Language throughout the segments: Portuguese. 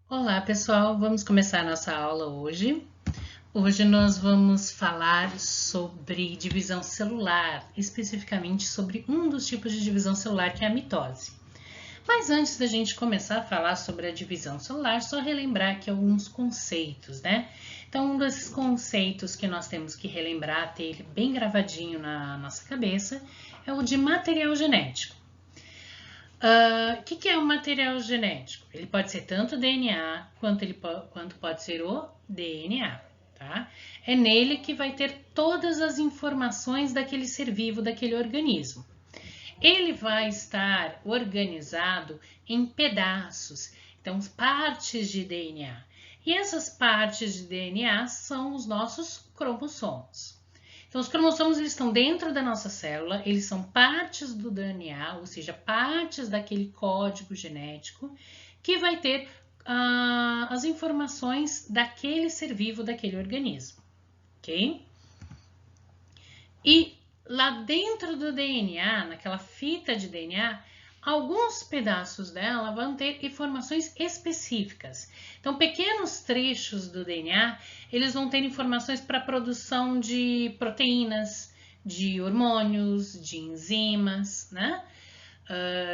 Olá, pessoal! Vamos começar a nossa aula hoje. Hoje nós vamos falar sobre divisão celular, especificamente sobre um dos tipos de divisão celular, que é a mitose. Mas antes da gente começar a falar sobre a divisão celular, só relembrar aqui alguns conceitos, né? Então, um desses conceitos que nós temos que relembrar, ter ele bem gravadinho na nossa cabeça, é o de material genético. O que é o material genético? Ele pode ser tanto o DNA quanto pode ser o DNA, tá? É nele que vai ter todas as informações daquele ser vivo, daquele organismo. Ele vai estar organizado em pedaços, então partes de DNA. E essas partes de DNA são os nossos cromossomos. Então, os cromossomos eles estão dentro da nossa célula, eles são partes do DNA, ou seja, partes daquele código genético que vai ter as informações daquele ser vivo, daquele organismo, ok? E lá dentro do DNA, naquela fita de DNA, alguns pedaços dela vão ter informações específicas. Então, pequenos trechos do DNA, eles vão ter informações para a produção de proteínas, de hormônios, de enzimas, né?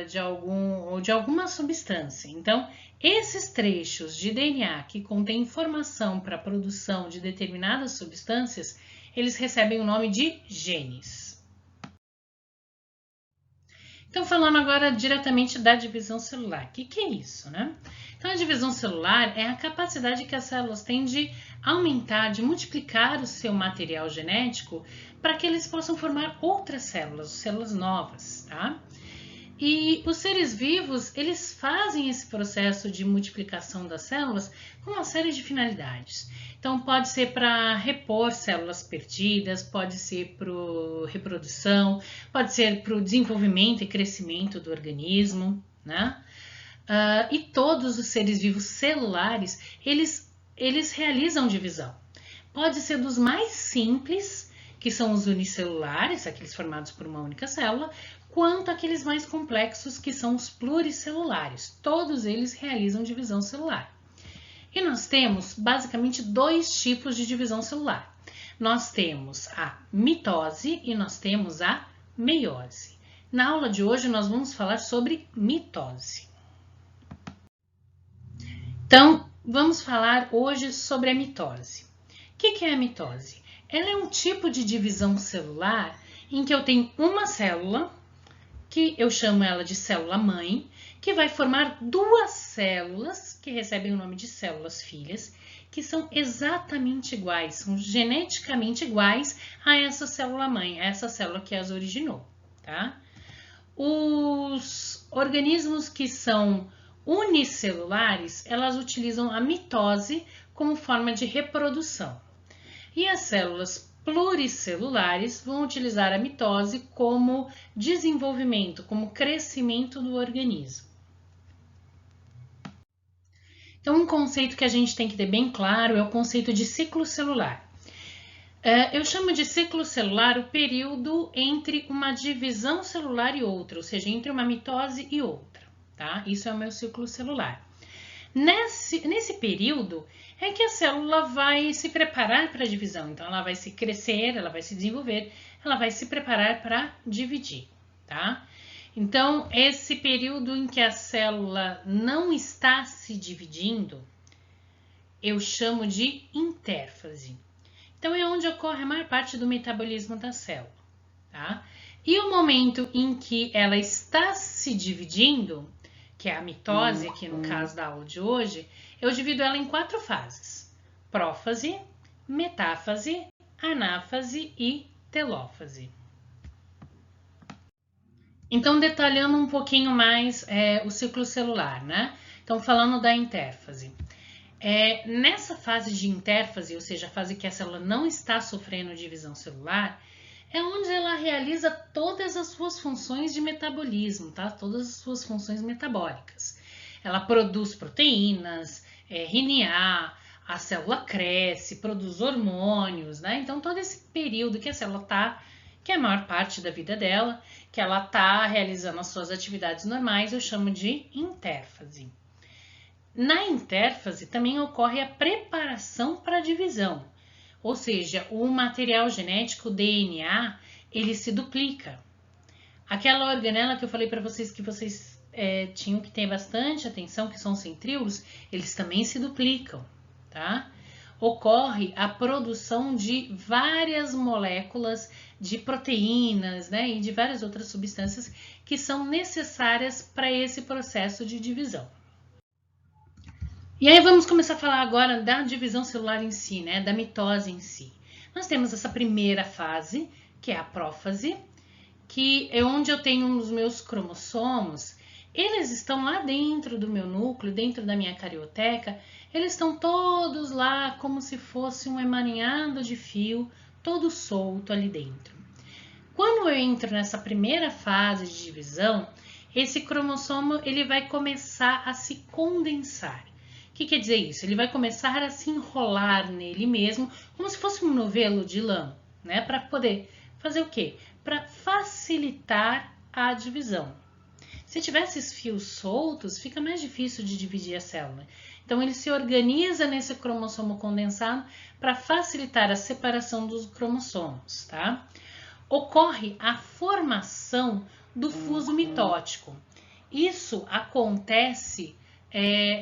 De alguma substância. Então, esses trechos de DNA que contêm informação para a produção de determinadas substâncias, eles recebem o nome de genes. Então, falando agora diretamente da divisão celular, o que é isso, né? Então, a divisão celular é a capacidade que as células têm de aumentar, de multiplicar o seu material genético para que eles possam formar outras células novas, tá? E os seres vivos, eles fazem esse processo de multiplicação das células com uma série de finalidades. Então, pode ser para repor células perdidas, pode ser para reprodução, pode ser para o desenvolvimento e crescimento do organismo, né? E todos os seres vivos celulares, eles realizam divisão. Pode ser dos mais simples, que são os unicelulares, aqueles formados por uma única célula, quanto aqueles mais complexos, que são os pluricelulares. Todos eles realizam divisão celular. E nós temos basicamente dois tipos de divisão celular. Nós temos a mitose e nós temos a meiose. Na aula de hoje nós vamos falar sobre mitose. Então, vamos falar hoje sobre a mitose. O que é a mitose? Ela é um tipo de divisão celular em que eu tenho uma célula, que eu chamo ela de célula-mãe, que vai formar duas células, que recebem o nome de células-filhas, que são exatamente iguais, são geneticamente iguais a essa célula-mãe, a essa célula que as originou, tá? Os organismos que são unicelulares, elas utilizam a mitose como forma de reprodução. E as células pluricelulares vão utilizar a mitose como desenvolvimento, como crescimento do organismo. Então, um conceito que a gente tem que ter bem claro é o conceito de ciclo celular. Eu chamo de ciclo celular o período entre uma divisão celular e outra, ou seja, entre uma mitose e outra, tá? Isso é o meu ciclo celular. Nesse período é que a célula vai se preparar para a divisão. Então, ela vai se crescer, ela vai se desenvolver, ela vai se preparar para dividir, tá? Então, esse período em que a célula não está se dividindo, eu chamo de intérfase. Então, é onde ocorre a maior parte do metabolismo da célula, tá? E o momento em que ela está se dividindo, que é a mitose, aqui no caso da aula de hoje, eu divido ela em 4 fases: prófase, metáfase, anáfase e telófase. Então, detalhando um pouquinho mais o ciclo celular, né? Então, falando da intérfase. Nessa fase de intérfase, ou seja, a fase que a célula não está sofrendo divisão celular, é onde ela realiza todas as suas funções de metabolismo, tá? Todas as suas funções metabólicas. Ela produz proteínas, RNA, a célula cresce, produz hormônios, né? Então, todo esse período que a célula está, que é a maior parte da vida dela, que ela está realizando as suas atividades normais, eu chamo de intérfase. Na intérfase também ocorre a preparação para a divisão, ou seja, o material genético, o DNA, ele se duplica. Aquela organela que eu falei para vocês que vocês tinham que ter bastante atenção, que são os centríolos, eles também se duplicam, tá? Ocorre a produção de várias moléculas de proteínas, né, e de várias outras substâncias que são necessárias para esse processo de divisão. E aí vamos começar a falar agora da divisão celular em si, né, da mitose em si. Nós temos essa primeira fase, que é a prófase, que é onde eu tenho os meus cromossomos. Eles estão lá dentro do meu núcleo, dentro da minha carioteca, eles estão todos lá como se fosse um emaranhado de fio, todo solto ali dentro. Quando eu entro nessa primeira fase de divisão, esse cromossomo ele vai começar a se condensar. O que quer dizer isso? Ele vai começar a se enrolar nele mesmo, como se fosse um novelo de lã, né? Para poder fazer o quê? Para facilitar a divisão. Se tiver esses fios soltos, fica mais difícil de dividir a célula. Então, ele se organiza nesse cromossomo condensado para facilitar a separação dos cromossomos, tá? Ocorre a formação do fuso mitótico. Isso acontece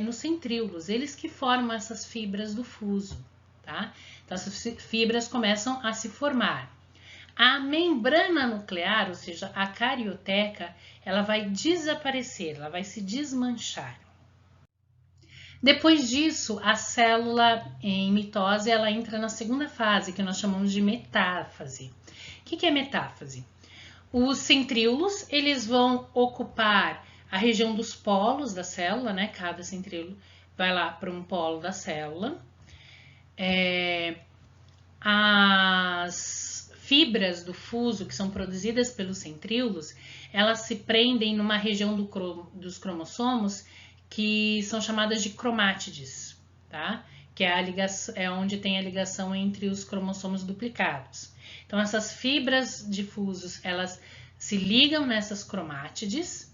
nos centríolos, eles que formam essas fibras do fuso, tá? Então, essas fibras começam a se formar. A membrana nuclear, ou seja, a carioteca, ela vai desaparecer, ela vai se desmanchar. Depois disso, a célula em mitose, ela entra na segunda fase, que nós chamamos de metáfase. O que é metáfase? Os centríolos, eles vão ocupar a região dos polos da célula, né? Cada centríolo vai lá para um polo da célula. As fibras do fuso, que são produzidas pelos centríolos, elas se prendem numa região dos cromossomos que são chamadas de cromátides, tá? Que é onde tem a ligação entre os cromossomos duplicados. Então, essas fibras de fusos, elas se ligam nessas cromátides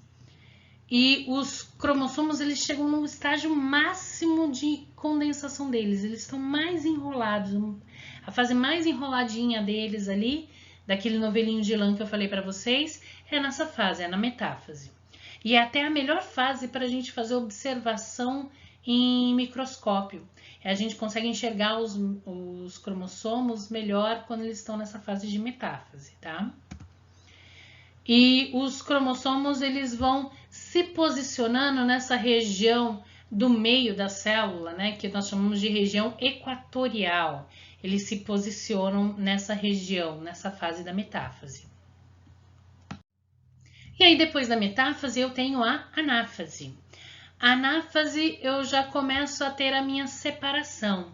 e os cromossomos, eles chegam no estágio máximo de condensação deles. Eles estão mais enrolados, a fase mais enroladinha deles ali, daquele novelinho de lã que eu falei para vocês, é nessa fase, é na metáfase. E é até a melhor fase para a gente fazer observação em microscópio. A gente consegue enxergar os cromossomos melhor quando eles estão nessa fase de metáfase, tá? E os cromossomos, eles vão se posicionando nessa região do meio da célula, né, que nós chamamos de região equatorial. Eles se posicionam nessa região, nessa fase da metáfase. E aí, depois da metáfase, eu tenho a anáfase. A anáfase, eu já começo a ter a minha separação.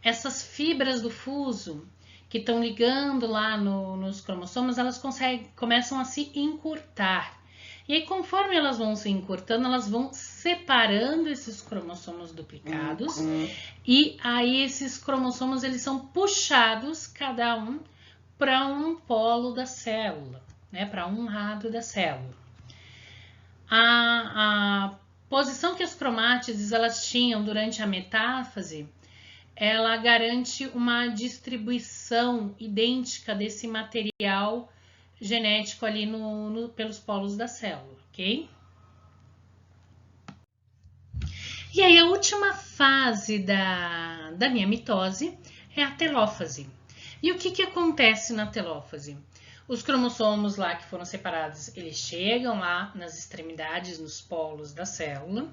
Essas fibras do fuso que estão ligando lá nos cromossomos, elas começam a se encurtar. E aí, conforme elas vão se encurtando, elas vão separando esses cromossomos duplicados. E aí, esses cromossomos, eles são puxados, cada um, para um polo da célula, né? Para um lado da célula. A posição que as cromátides elas tinham durante a metáfase, ela garante uma distribuição idêntica desse material genético ali pelos polos da célula, ok? E aí a última fase da minha mitose é a telófase. E o que acontece na telófase? Os cromossomos lá que foram separados, eles chegam lá nas extremidades, nos polos da célula.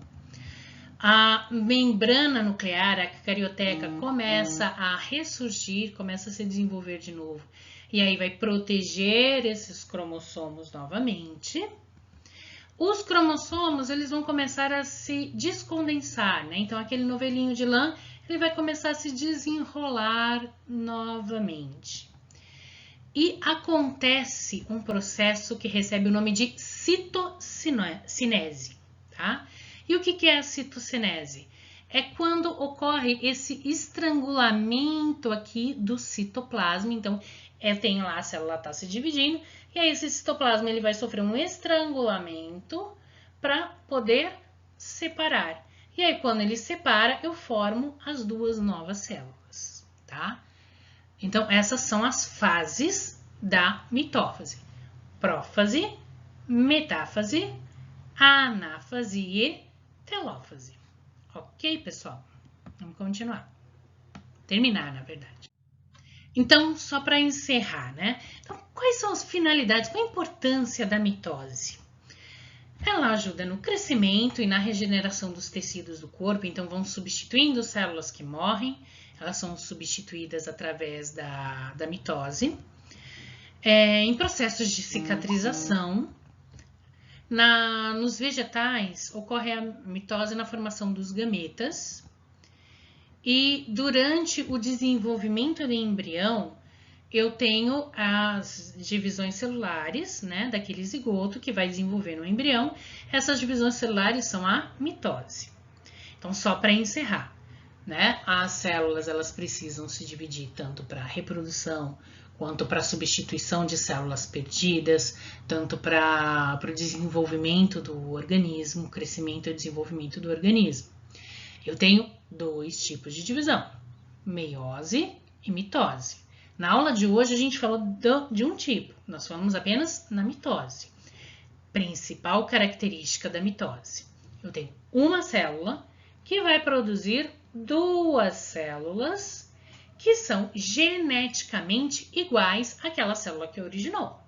A membrana nuclear, a carioteca, começa a ressurgir, começa a se desenvolver de novo. E aí vai proteger esses cromossomos novamente. Os cromossomos, eles vão começar a se descondensar, né? Então, aquele novelinho de lã, ele vai começar a se desenrolar novamente. E acontece um processo que recebe o nome de citocinese, tá? E o que é a citocinese? É quando ocorre esse estrangulamento aqui do citoplasma. Então, eu tenho lá, a célula está se dividindo, e aí esse citoplasma ele vai sofrer um estrangulamento para poder separar. E aí, quando ele separa, eu formo as duas novas células, tá? Então, essas são as fases da mitófase. Prófase, metáfase, anáfase e telófase. Ok, pessoal? Vamos continuar. Terminar, na verdade. Então, só para encerrar, né? Então, quais são as finalidades, qual a importância da mitose? Ela ajuda no crescimento e na regeneração dos tecidos do corpo, então vão substituindo células que morrem, elas são substituídas através da mitose. Em processos de cicatrização, nos vegetais ocorre a mitose na formação dos gametas e durante o desenvolvimento do embrião, eu tenho as divisões celulares, né, daquele zigoto que vai desenvolver no embrião. Essas divisões celulares são a mitose. Então, só para encerrar, né, as células elas precisam se dividir tanto para reprodução quanto para substituição de células perdidas, tanto para o desenvolvimento do organismo, crescimento e desenvolvimento do organismo. Eu tenho dois tipos de divisão, meiose e mitose. Na aula de hoje, a gente falou de um tipo, nós falamos apenas na mitose. Principal característica da mitose. Eu tenho uma célula que vai produzir duas células que são geneticamente iguais àquela célula que originou.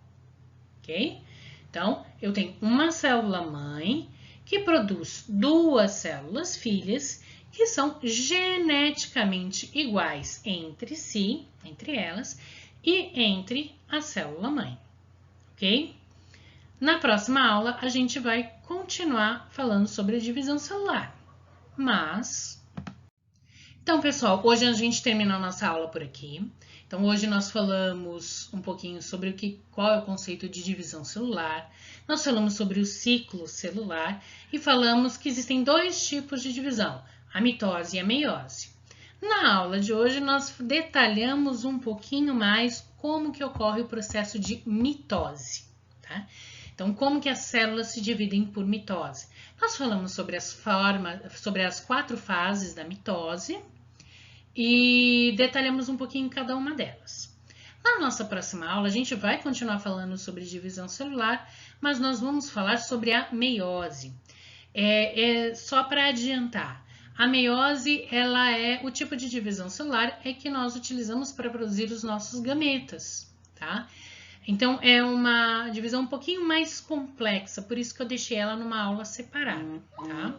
Ok? Então, eu tenho uma célula mãe que produz duas células filhas que são geneticamente iguais entre si, entre elas, e entre a célula-mãe, ok? Na próxima aula, a gente vai continuar falando sobre a divisão celular, Então, pessoal, hoje a gente terminou a nossa aula por aqui. Então, hoje nós falamos um pouquinho sobre qual é o conceito de divisão celular, nós falamos sobre o ciclo celular e falamos que existem dois tipos de divisão, a mitose e a meiose. Na aula de hoje, nós detalhamos um pouquinho mais como que ocorre o processo de mitose, tá? Então, como que as células se dividem por mitose? Nós falamos sobre as 4 fases da mitose e detalhamos um pouquinho cada uma delas. Na nossa próxima aula, a gente vai continuar falando sobre divisão celular, mas nós vamos falar sobre a meiose. Só para adiantar, a meiose ela é o tipo de divisão celular que nós utilizamos para produzir os nossos gametas, tá? Então, é uma divisão um pouquinho mais complexa, por isso que eu deixei ela numa aula separada, tá?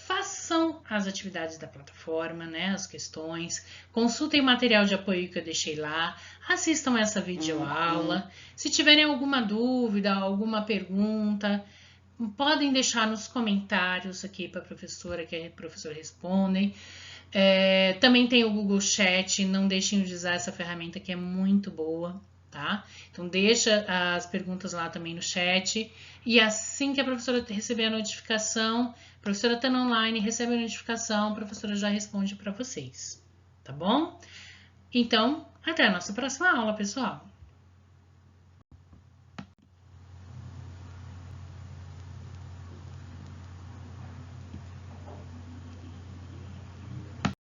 Façam as atividades da plataforma, né, as questões, consultem o material de apoio que eu deixei lá, assistam essa videoaula. Se tiverem alguma dúvida, alguma pergunta, podem deixar nos comentários aqui para a professora, que a professora responde. Também tem o Google Chat, não deixem de usar essa ferramenta que é muito boa, tá? Então, deixa as perguntas lá também no chat e assim que a professora receber a notificação, a professora está online, recebe a notificação, a professora já responde para vocês, tá bom? Então, até a nossa próxima aula, pessoal!